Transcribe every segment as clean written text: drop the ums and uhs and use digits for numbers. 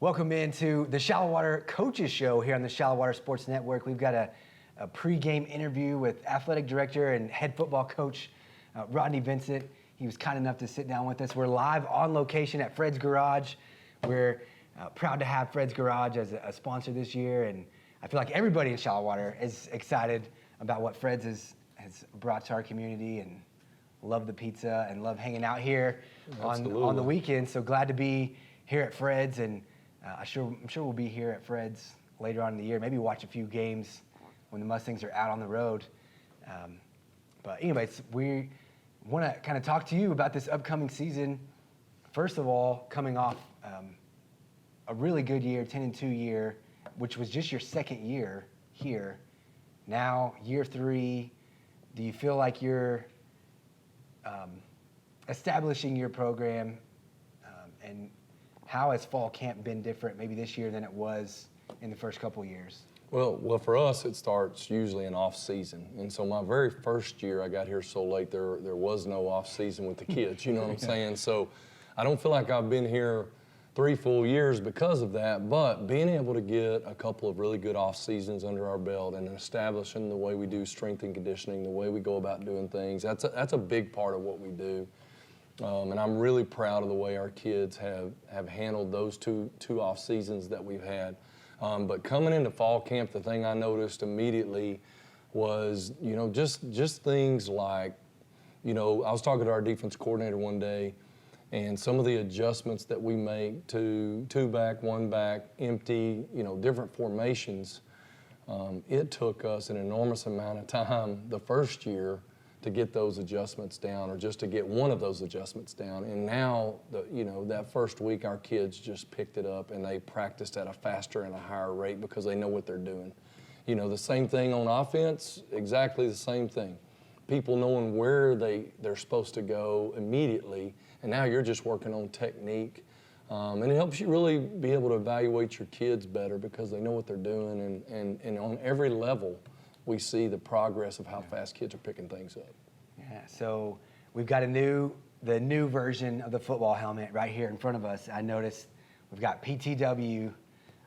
Welcome into the Shallowater Coaches Show here on the Shallowater Sports Network. We've got a pre-game interview with athletic director and head football coach Rodney Vincent. He was kind enough to sit down with us. We're live on location at Fred's Garage. We're proud to have Fred's Garage as a sponsor this year, and I feel like everybody in Shallowater is excited about what Fred's has brought to our community, and love the pizza and love hanging out here on the weekend. So glad to be here at Fred's, and I'm sure we'll be here at Fred's later on in the year. Maybe watch a few games when the Mustangs are out on the road. But anyways, we want to kind of talk to you about this upcoming season. First of all, coming off a really good year, 10-2 year, which was just your second year here. Now, year 3, do you feel like you're establishing your program, and how has fall camp been different maybe this year than it was in the first couple years? Well, for us, it starts usually in off season. And so my very first year I got here so late, there was no off season with the kids, you know what I'm saying? So I don't feel like I've been here 3 full years because of that, but being able to get a couple of really good off seasons under our belt and establishing the way we do strength and conditioning, the way we go about doing things, that's a big part of what we do. And I'm really proud of the way our kids have handled those two off seasons that we've had. But coming into fall camp, the thing I noticed immediately was, just things like, I was talking to our defense coordinator one day, and some of the adjustments that we make to 2 back, 1 back, empty, different formations, it took us an enormous amount of time the first year to get those adjustments down, or just to get one of those adjustments down. And now, that first week, our kids just picked it up and they practiced at a faster and a higher rate because they know what they're doing. The same thing on offense, exactly the same thing. People knowing where they're supposed to go immediately, and now you're just working on technique. And it helps you really be able to evaluate your kids better because they know what they're doing, and on every level, we see the progress of how fast kids are picking things up. Yeah, so we've got the new version of the football helmet right here in front of us. I noticed we've got PTW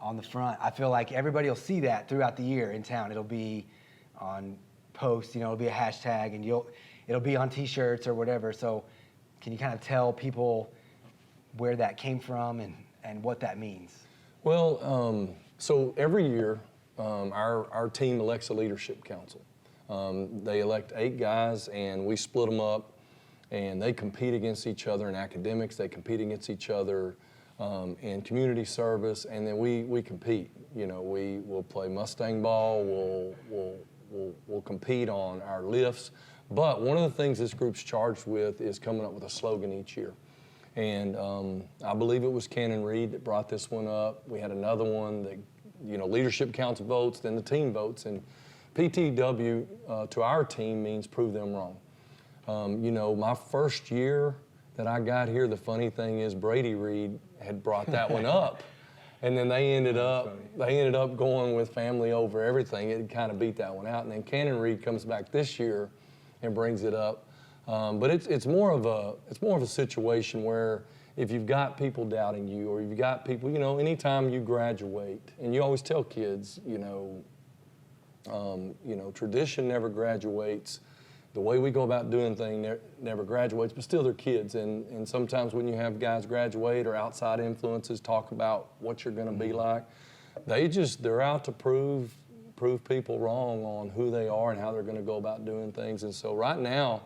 on the front. I feel like everybody will see that throughout the year in town. It'll be on posts, it'll be a hashtag, and it'll be on T-shirts or whatever. So can you kind of tell people where that came from and what that means? Well, so every year, our team elects a leadership council. They elect 8 guys, and we split them up, and they compete against each other in academics. They compete against each other in community service, and then we compete. We will play Mustang ball. We'll compete on our lifts. But one of the things this group's charged with is coming up with a slogan each year. And I believe it was Cannon Reed that brought this one up. We had another one that leadership council votes, then the team votes, and PTW to our team means prove them wrong. My first year that I got here, the funny thing is Brady Reed had brought that one up, and then they ended up going with family over everything. It kind of beat that one out, and then Cannon Reed comes back this year and brings it up. But it's more of a situation where if you've got people doubting you, or you've got people, anytime you graduate, and you always tell kids, tradition never graduates. The way we go about doing things never graduates, but still they're kids. And sometimes when you have guys graduate or outside influences talk about what you're going to be like, they're out to prove people wrong on who they are and how they're going to go about doing things. And so right now,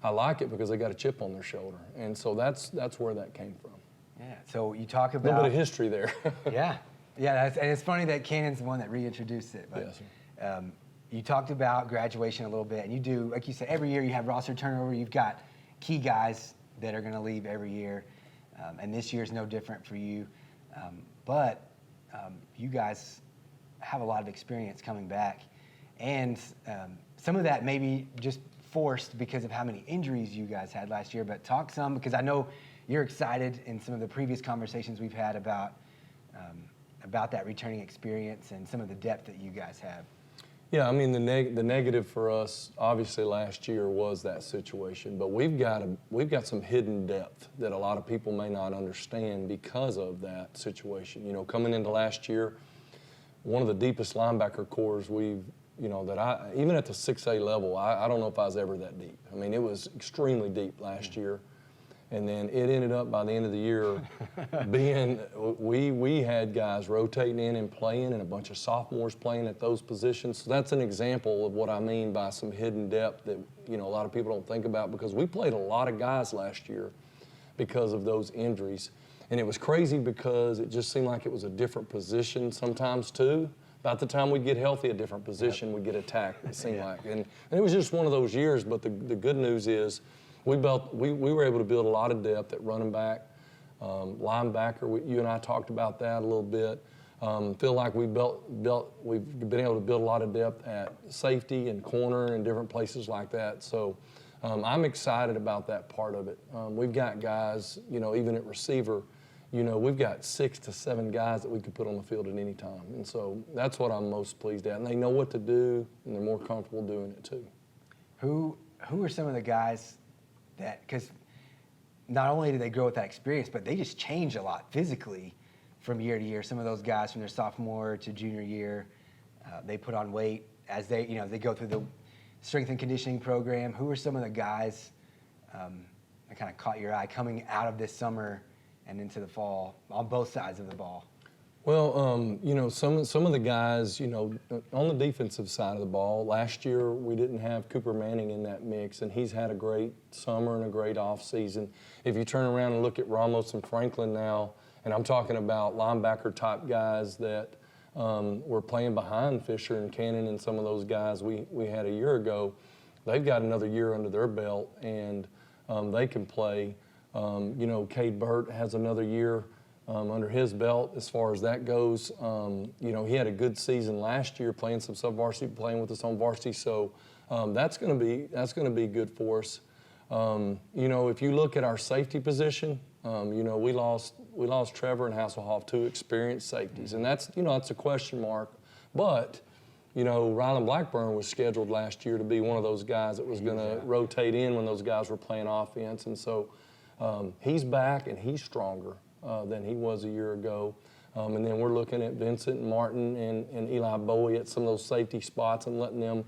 I like it because they got a chip on their shoulder, and so that's where that came from. Yeah. So you talk about a little bit of history there. yeah. And it's funny that Cannon's the one that reintroduced it. But, yes. You talked about graduation a little bit, and you do, like you said, every year you have roster turnover. You've got key guys that are going to leave every year, and this year is no different for you. But you guys have a lot of experience coming back, and some of that maybe just forced because of how many injuries you guys had last year. But talk some, because I know you're excited in some of the previous conversations we've had about that returning experience and some of the depth that you guys have. Yeah, I mean the negative for us obviously last year was that situation, but we've got some hidden depth that a lot of people may not understand because of that situation. You know, coming into last year, one of the deepest linebacker cores even at the 6A level, I don't know if I was ever that deep. I mean, it was extremely deep last year. And then it ended up by the end of the year we had guys rotating in and playing, and a bunch of sophomores playing at those positions. So that's an example of what I mean by some hidden depth that, a lot of people don't think about, because we played a lot of guys last year because of those injuries. And it was crazy because it just seemed like it was a different position sometimes too. About the time we'd get healthy, a different position would get attacked, it seemed like. And it was just one of those years, but the good news is we were able to build a lot of depth at running back, linebacker. You and I talked about that a little bit. Feel like we've been able to build a lot of depth at safety and corner and different places like that. So I'm excited about that part of it. We've got guys, even at receiver, we've got 6 to 7 guys that we could put on the field at any time. And so that's what I'm most pleased at. And they know what to do, and they're more comfortable doing it too. Who are some of the guys because not only do they grow with that experience, but they just change a lot physically from year to year. Some of those guys from their sophomore to junior year, they put on weight as they go through the strength and conditioning program. Who are some of the guys that kind of caught your eye coming out of this summer and into the fall on both sides of the ball? Well, some of the guys, on the defensive side of the ball, last year we didn't have Cooper Manning in that mix, and he's had a great summer and a great offseason. If you turn around and look at Ramos and Franklin now, and I'm talking about linebacker-type guys that were playing behind Fisher and Cannon and some of those guys we had a year ago, they've got another year under their belt, and they can play. Cade Burt has another year under his belt as far as that goes. He had a good season last year, playing some sub-varsity, playing with us on varsity. So that's going to be good for us. If you look at our safety position, we lost Trevor and Hasselhoff, 2 experienced safeties, and that's a question mark. But Rylan Blackburn was scheduled last year to be one of those guys that was going to rotate in when those guys were playing offense, and so he's back and he's stronger than he was a year ago. And then we're looking at Vincent and Martin and Eli Bowie at some of those safety spots and letting them,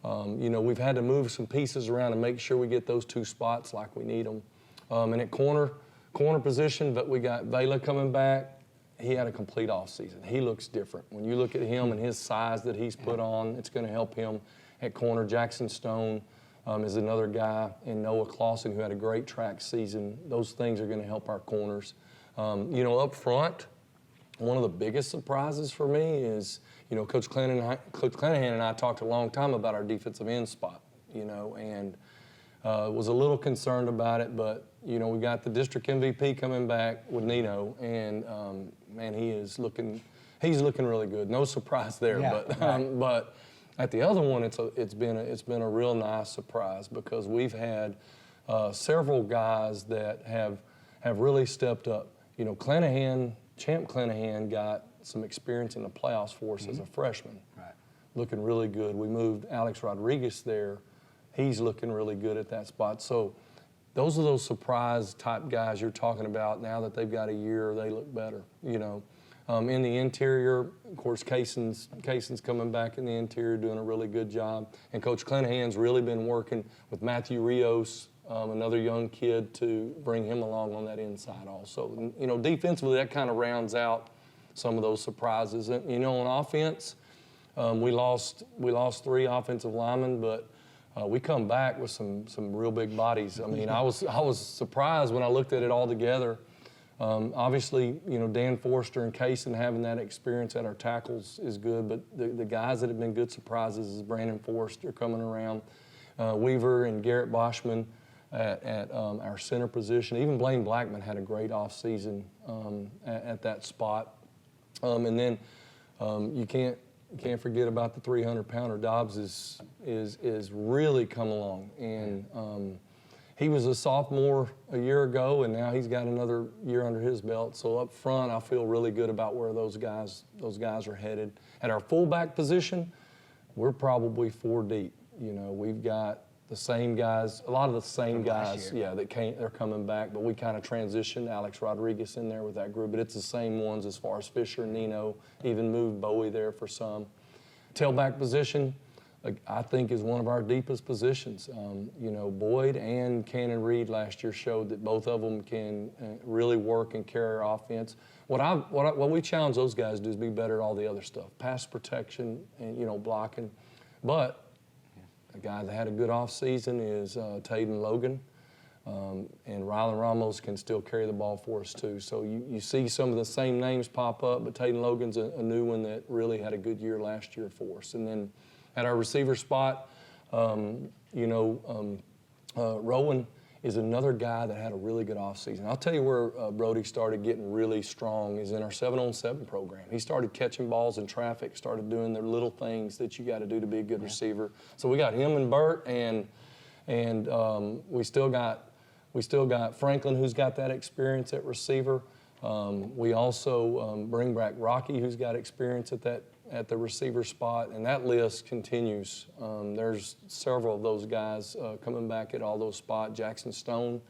we've had to move some pieces around and make sure we get those 2 spots like we need them. And at corner position, but we got Vela coming back. He had a complete offseason. He looks different. When you look at him and his size that he's put on, it's going to help him at corner. Jackson Stone is another guy, and Noah Clausen, who had a great track season. Those things are going to help our corners. Up front, one of the biggest surprises for me is, Coach Clanahan and I talked a long time about our defensive end spot, and was a little concerned about it, but, we got the district MVP coming back with Nino, and, man, he's looking really good. No surprise there, but at the other one, it's been a real nice surprise because we've had several guys that have really stepped up. Champ Clanahan got some experience in the playoffs for us as a freshman, looking really good. We moved Alex Rodriguez there. He's looking really good at that spot. So those are those surprise type guys you're talking about. Now that they've got a year, they look better, In the interior, of course, Kaysen's coming back in the interior, doing a really good job. And Coach Clanahan's really been working with Matthew Rios, another young kid, to bring him along on that inside also. Defensively, that kind of rounds out some of those surprises. And, on offense, we lost 3 offensive linemen, but we come back with some real big bodies. I mean, I was surprised when I looked at it all together. Obviously, Dan Forrester and Kaysen having that experience at our tackles is good, but the guys that have been good surprises is Brandon Forrester coming around, Weaver and Garrett Boschman at our center position. Even Blaine Blackman had a great offseason at that spot. And then you can't forget about the 300-pounder. Dobbs is really come along, and he was a sophomore a year ago, and now he's got another year under his belt. So up front, I feel really good about where those guys are headed. At our fullback position, we're probably 4 deep. You know, we've got the same guys, a lot of the same From last guys, year. yeah, they're coming back, but we kind of transitioned Alex Rodriguez in there with that group, but it's the same ones as far as Fisher, Nino, even moved Bowie there for some. Tailback position, I think, is one of our deepest positions. You know, Boyd and Cannon Reed last year showed that both of them can really work and carry our offense. What we challenge those guys to do is be better at all the other stuff, pass protection and, you know, blocking. But a guy that had a good offseason is Taden Logan, and Rylan Ramos can still carry the ball for us too. So you see some of the same names pop up, but Taden Logan's a new one that really had a good year last year for us. And then at our receiver spot, Rowan is another guy that had a really good offseason. I'll tell you where Brody started getting really strong is in our 7-on-7 program. He started catching balls in traffic, started doing the little things that you got to do to be a good receiver. So we got him and Burt, and we still got Franklin, who's got that experience at receiver. We also bring back Rocky, who's got experience at the receiver spot, and that list continues. There's several of those guys coming back at all those spots. Jackson Stone,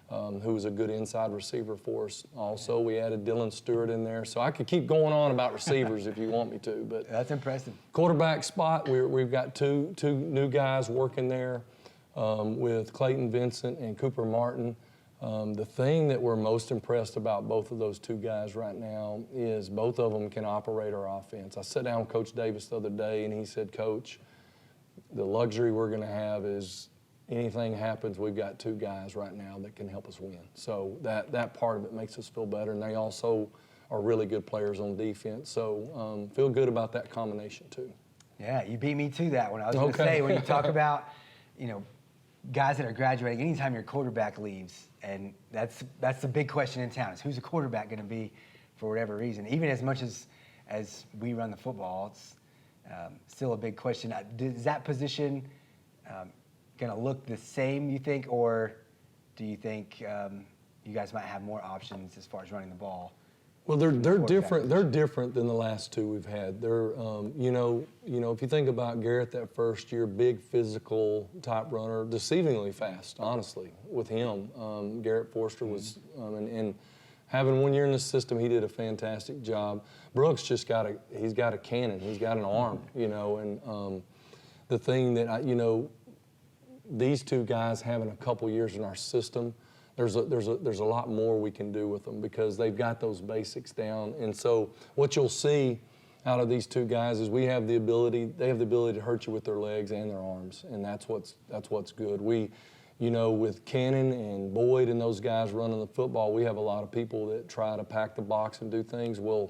who was a good inside receiver for us. Also, we added Dylan Stewart in there. So I could keep going on about receivers if you want me to. But That's impressive. Quarterback spot, we've got two new guys working there with Clayton Vincent and Cooper Martin. The thing that we're most impressed about both of those two guys right now is both of them can operate our offense. I sat down with Coach Davis the other day, and he said, Coach, the luxury we're going to have is anything happens, we've got two guys right now that can help us win. So that part of it makes us feel better, and they also are really good players on defense. So feel good about that combination too. Yeah, you beat me to that one. I was going to say, when you talk about, you know, guys that are graduating, anytime your quarterback leaves, and that's the big question in town, is who's the quarterback going to be for whatever reason. Even as much as we run the football, it's still a big question. Is that position going to look the same, you think, or do you think you guys might have more options as far as running the ball? Well, they're different. They're different than the last two we've had. They're, you know, if you think about Garrett that first year, big physical type runner, deceivingly fast, honestly, with him. Garrett Forster was, and having 1 year in the system, he did a fantastic job. Brooks he's got a cannon, he's got an arm, you know, and the thing that these two guys having a couple years in our system, there's a lot more we can do with them because they've got those basics down. And so what you'll see out of these two guys is they have the ability to hurt you with their legs and their arms, and that's what's good. We, with Cannon and Boyd and those guys running the football, we have a lot of people that try to pack the box and do things. Well,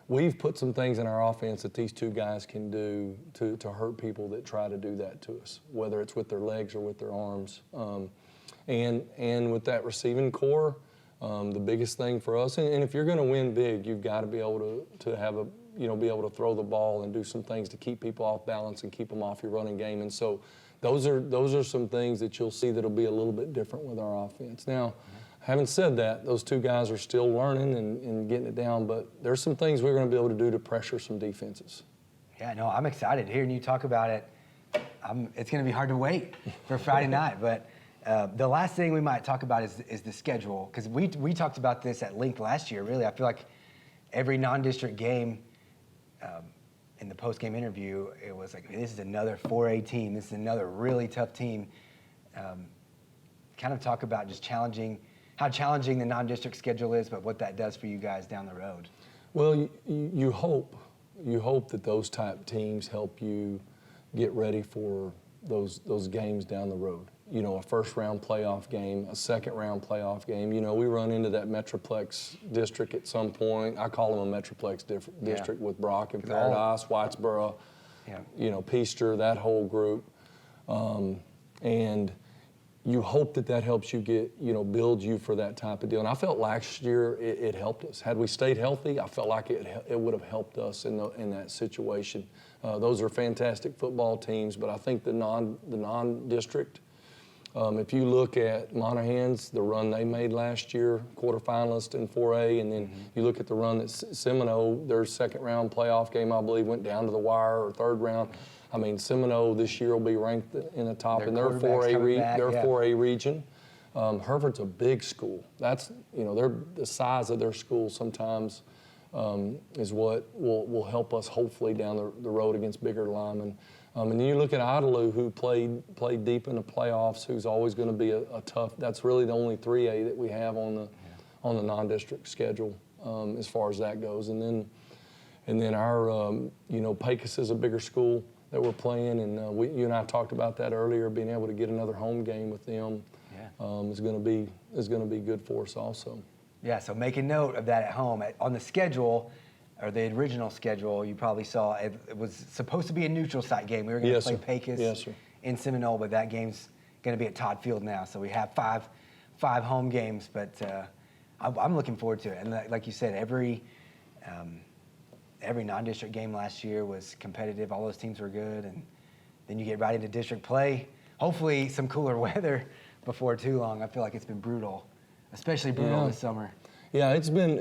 we've put some things in our offense that these two guys can do to hurt people that try to do that to us, whether it's with their legs or with their arms. And with that receiving core, the biggest thing for us, and if you're going to win big, you've got to be able to have be able to throw the ball and do some things to keep people off balance and keep them off your running game. And so those are some things that you'll see that'll be a little bit different with our offense. Now, having said that, those two guys are still learning and getting it down, but there's some things we're going to be able to do to pressure some defenses. Yeah, no, I'm excited hearing you talk about it. It's going to be hard to wait for Friday night, but the last thing we might talk about is the schedule, because we talked about this at length last year. Really, I feel like every non-district game in the post-game interview, it was like, this is another 4A team. This is another really tough team. Kind of talk about just how challenging the non-district schedule is, but what that does for you guys down the road. Well, you hope that those type teams help you get ready for those games down the road. A first-round playoff game, a second-round playoff game. We run into that Metroplex district at some point. I call them a Metroplex district with Brock and Paradise, Whitesboro, Peaster, that whole group. And you hope that helps you get, build you for that type of deal. And I felt last year it helped us. Had we stayed healthy, I felt like it would have helped us in that situation. Those are fantastic football teams, but I think the non-district, if you look at Monaghan's, the run they made last year, quarterfinalist in 4A, and then you look at the run that Seminole, their second-round playoff game, I believe, went down to the wire, or third round. I mean, Seminole this year will be ranked in the top in their quarterback's coming back, their yeah. 4A region. Hereford's a big school. That's, you know, the size of their school sometimes is what will help us hopefully down the road against bigger linemen. And then you look at Idalou, who played deep in the playoffs, who's always going to be a tough. That's really the only 3A that we have on the non-district schedule as far as that goes. And then our you know, Pecos is a bigger school that we're playing, and you and I talked about that earlier. Being able to get another home game with them is going to be good for us also. Yeah, so make a note of that at home. On the schedule, or the original schedule, you probably saw it was supposed to be a neutral site game. We were going to play Pecos in Seminole, but that game's going to be at Todd Field now. So we have five home games, but I'm looking forward to it. And like you said, every non-district game last year was competitive. All those teams were good, and then you get right into district play. Hopefully, some cooler weather before too long. I feel like it's been brutal, especially brutal this summer. Yeah, it's been,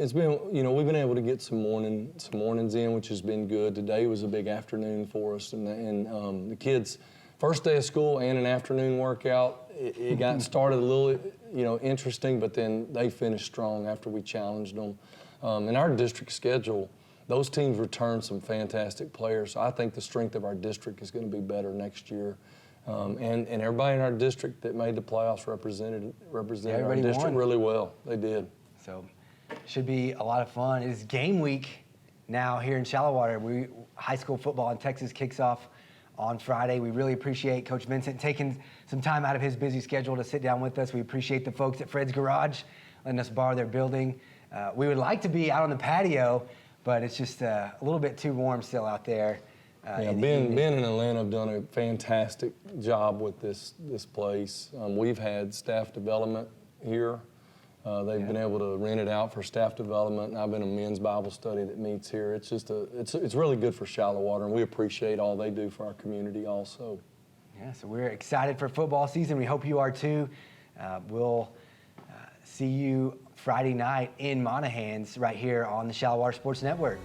you know, we've been able to get some mornings in, which has been good. Today was a big afternoon for us, and the kids, first day of school and an afternoon workout, it got started a little, you know, interesting, but then they finished strong after we challenged them. In our district schedule, those teams returned some fantastic players. So I think the strength of our district is going to be better next year. And everybody in our district that made the playoffs represented our district really well. They did. So should be a lot of fun. It is game week now here in Shallowater. High school football in Texas kicks off on Friday. We really appreciate Coach Vincent taking some time out of his busy schedule to sit down with us. We appreciate the folks at Fred's Garage letting us borrow their building. We would like to be out on the patio, but it's just a little bit too warm still out there. Ben and Atlanta have done a fantastic job with this place. We've had staff development here. They've been able to rent it out for staff development, and I've been a men's Bible study that meets here. It's just it's really good for Shallowater, and we appreciate all they do for our community also. Yeah, so we're excited for football season. We hope you are too. We'll see you Friday night in Monahans right here on the Shallowater Sports Network.